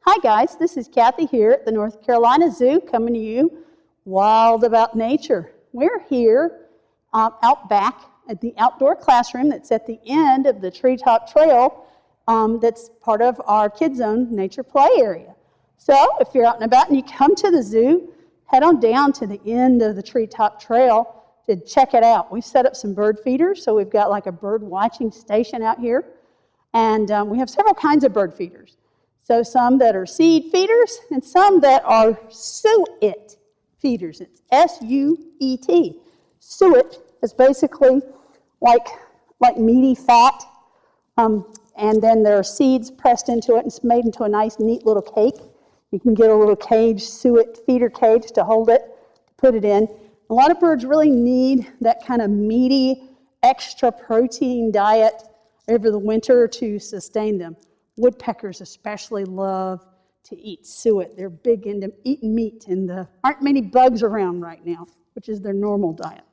Hi guys, this is Kathy here at the North Carolina Zoo coming to you wild about nature. We're here out back at the outdoor classroom that's at the end of the treetop trail that's part of our Kids Zone nature play area. So if you're out and about and you come to the zoo, head on down to the end of the treetop trail to check it out. We've set up some bird feeders, so we've got like a bird watching station out here, and we have several kinds of bird feeders. So some that are seed feeders and some that are suet feeders. It's S-U-E-T. Suet is basically like meaty fat, and then there are seeds pressed into it and it's made into a nice, neat little cake. You can get a little cage, suet feeder cage to hold it, to put it in. A lot of birds really need that kind of meaty, extra protein diet over the winter to sustain them. Woodpeckers especially love to eat suet. They're big into eating meat, and there aren't many bugs around right now, which is their normal diet.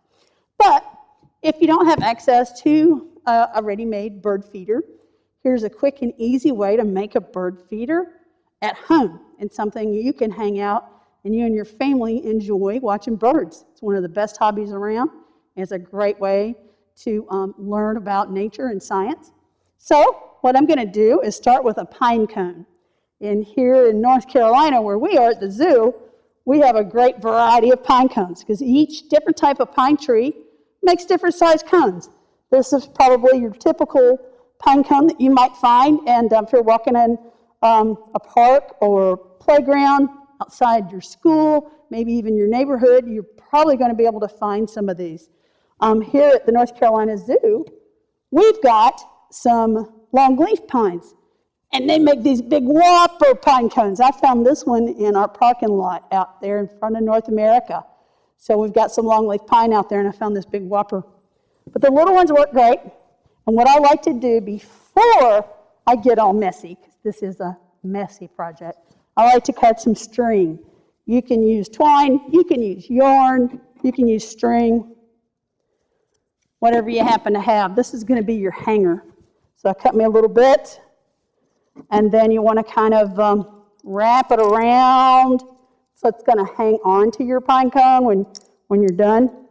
But if you don't have access to a ready-made bird feeder, here's a quick and easy way to make a bird feeder at home, and something you can hang out and you and your family enjoy watching birds. It's one of the best hobbies around, and it's a great way to learn about nature and science. So what I'm going to do is start with a pine cone. And here in North Carolina, where we are at the zoo, we have a great variety of pine cones because each different type of pine tree makes different size cones. This is probably your typical pine cone that you might find, and if you're walking in a park or playground outside your school, maybe even your neighborhood, you're probably going to be able to find some of these. Here at the North Carolina Zoo, we've got some longleaf pines, and they make these big whopper pine cones. I found this one in our parking lot out there in front of North America. So we've got some longleaf pine out there, and I found this big whopper. But the little ones work great, and what I like to do before I get all messy, because this is a messy project, I like to cut some string. You can use twine, you can use yarn, you can use string, whatever you happen to have. This is going to be your hanger. So I cut me a little bit, and then you want to kind of wrap it around so it's going to hang on to your pine cone when you're done.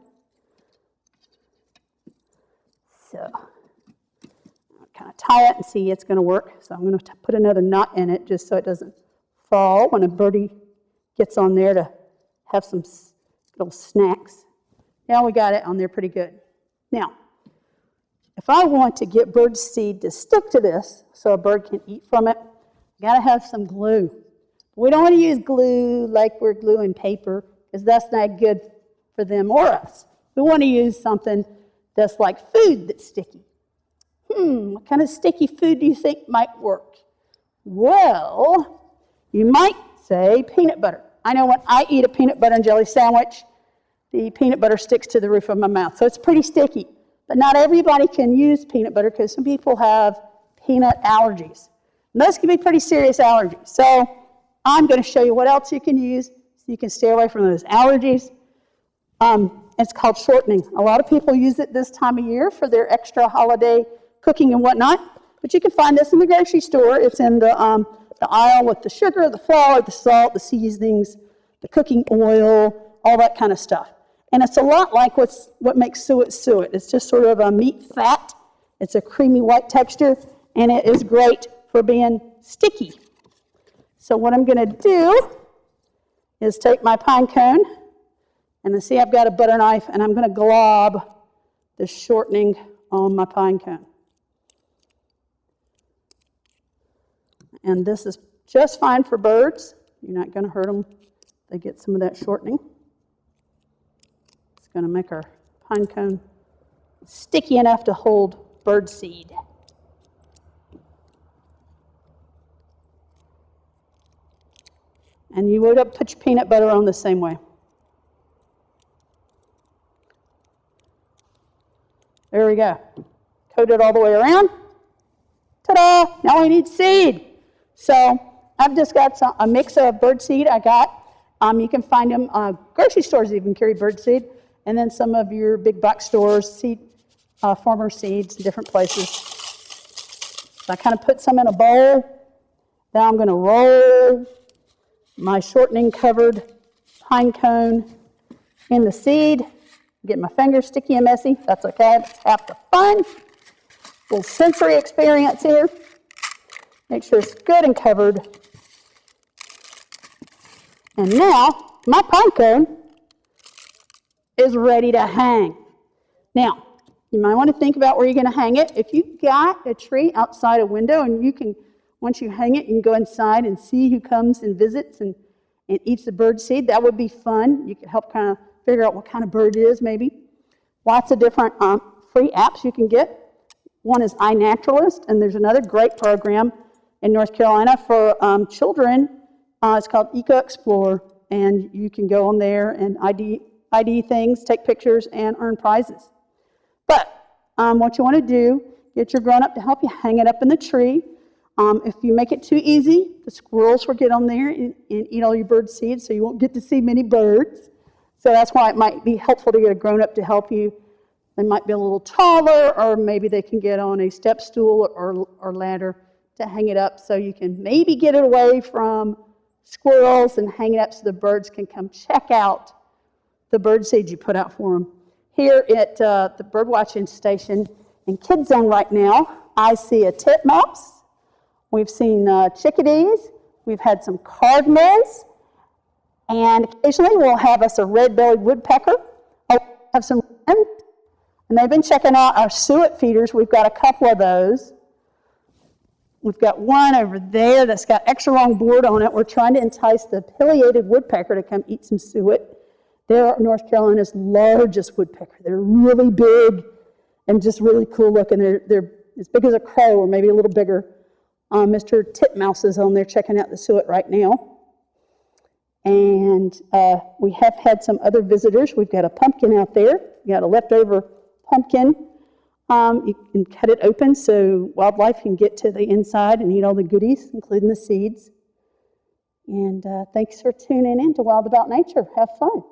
So I'll kind of tie it and see it's going to work. So I'm going to put another knot in it just so it doesn't fall when a birdie gets on there to have some little snacks. Now we got it on there pretty good. Now, if I want to get bird seed to stick to this so a bird can eat from it, I got to have some glue. We don't want to use glue like we're gluing paper because that's not good for them or us. We want to use something that's like food that's sticky. What kind of sticky food do you think might work? Well, you might say peanut butter. I know when I eat a peanut butter and jelly sandwich, the peanut butter sticks to the roof of my mouth, so it's pretty sticky. But not everybody can use peanut butter because some people have peanut allergies. And those can be pretty serious allergies. So I'm going to show you what else you can use so you can stay away from those allergies. It's called shortening. A lot of people use it this time of year for their extra holiday cooking and whatnot. But you can find this in the grocery store. It's in the aisle with the sugar, the flour, the salt, the seasonings, the cooking oil, all that kind of stuff. And it's a lot like what makes suet suet. It's just sort of a meat fat. It's a creamy white texture, and it is great for being sticky. So what I'm going to do is take my pine cone, and I see I've got a butter knife, and I'm going to glob the shortening on my pine cone. And this is just fine for birds. You're not going to hurt them. They get some of that shortening. Going to make our pine cone sticky enough to hold bird seed. And you would put your peanut butter on the same way. There we go. Coat it all the way around. Ta-da! Now we need seed. So I've just got a mix of bird seed I got. You can find them, grocery stores even carry bird seed. And then some of your big box stores, farmer seeds in different places. So I kind of put some in a bowl. Then I'm going to roll my shortening covered pine cone in the seed. Get my fingers sticky and messy. That's okay. That's half the fun. Little sensory experience here. Make sure it's good and covered. And now my pine cone is ready to hang. Now, you might want to think about where you're going to hang it. If you've got a tree outside a window and you can, once you hang it, you can go inside and see who comes and visits and eats the bird seed, that would be fun. You could help kind of figure out what kind of bird it is, maybe. Lots of different free apps you can get. One is iNaturalist, and there's another great program in North Carolina for children. It's called Eco Explorer, and you can go on there and ID things, take pictures, and earn prizes. But what you want to do, get your grown-up to help you hang it up in the tree. If you make it too easy, the squirrels will get on there and eat all your bird seeds, so you won't get to see many birds. So that's why it might be helpful to get a grown-up to help you. They might be a little taller, or maybe they can get on a step stool or ladder to hang it up so you can maybe get it away from squirrels and hang it up so the birds can come check out the bird seeds you put out for them. Here at the bird watching station in Kids Zone right now, I see a titmouse. We've seen chickadees. We've had some cardinals. And occasionally we'll have us a red-bellied woodpecker. Oh, have some wrens. And they've been checking out our suet feeders. We've got a couple of those. We've got one over there that's got extra long board on it. We're trying to entice the pileated woodpecker to come eat some suet. They're North Carolina's largest woodpecker. They're really big and just really cool looking. They're as big as a crow or maybe a little bigger. Mr. Titmouse is on there checking out the suet right now. And we have had some other visitors. We've got a pumpkin out there. We got a leftover pumpkin. You can cut it open so wildlife can get to the inside and eat all the goodies, including the seeds. And thanks for tuning in to Wild About Nature. Have fun.